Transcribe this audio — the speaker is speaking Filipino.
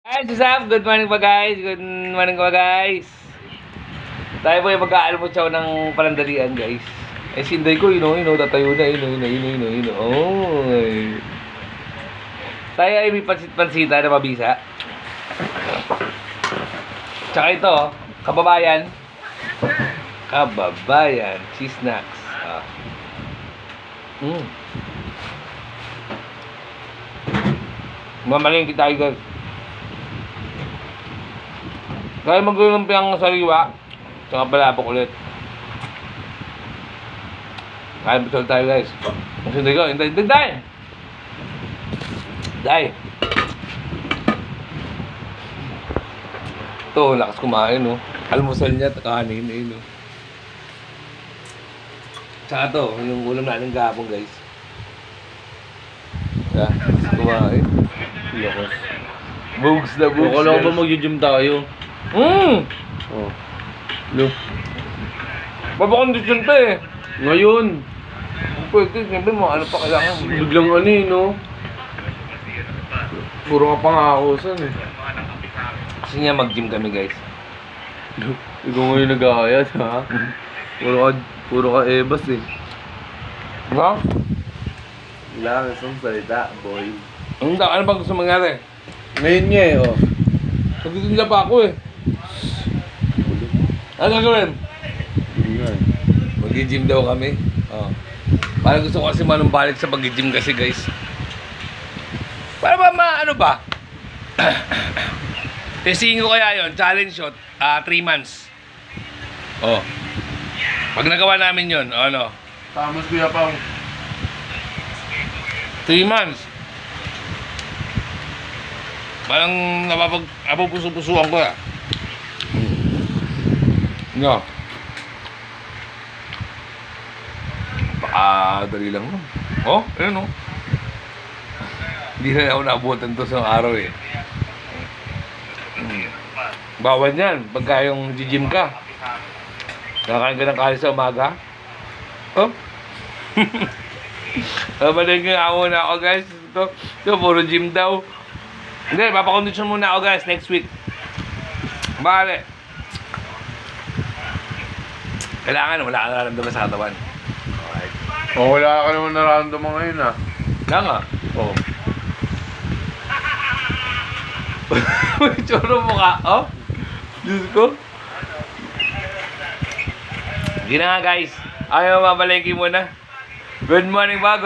Guys, what's up? Good morning ba guys? Good morning ba guys? Tayo po yung mag-aalmusyaw ng panandalian guys. Eh sinday ko, tatayo na, Oy. Tayo ay may pansit-pansita na mabisa. Tsaka ito, kababayan. Kababayan, cheese snacks. Mamalingki tayo guys. Kaya maglulumpiyang sariwa. Tsaka palapok ulit. Kaya bitol tayo guys. Hindi ko, hintay. Day! Ito, lakas kumain no. Almusal niya, kanin no. Tsaka ito, yung ulam natin gabong guys. Lakas kumain. Lakas. Bugs na bugs. Kala ko ba mag-gym tayo? Oh. Lo. Babakondisyon pa eh. Ngayon. Pwede, siyempre mo, ano pa kailangan? Biglang ano eh, no? Puro ka pangako san eh. Kasi niya mag-gym kami guys. Ikaw ngayon nag-aayat ha? Puro ka ebas eh. Ano? Wala kang isang salita, boy. Ano ba gusto mangyari? Ngayon nga eh, oh. Nagtitinda pa ako eh. Ano gagawin? Hindi nga eh. Mag-gym daw kami. Parang gusto ko kasi manumbalik sa pag-gym kasi guys. Para ba ano ba? Testingin ko kaya yon, challenge shot, 3 months. Pag nagawa namin yon, ano? Tamos kuya Pao. 3 months. Parang napapuso-pusuan ko ya. No. Baka dali lang no. Ayun no. Hindi na ako naabutan to sa araw eh. Bawal yan. Pagka yung gym ka. Nakakain ka ng kalis sa umaga. Mabalingin ako na ako guys. Ito puro gym daw. Hindi, papakondisyon muna ako guys next week. Bale. Kailangan wala ka nararamdaman sa katawan. Alright. Wala ka naman nararamdaman ngayon ah. Kaya nga. May tsuro mo ka. Diyos ko. Hindi na nga guys. Ayaw mabalengke muna. Good morning ba?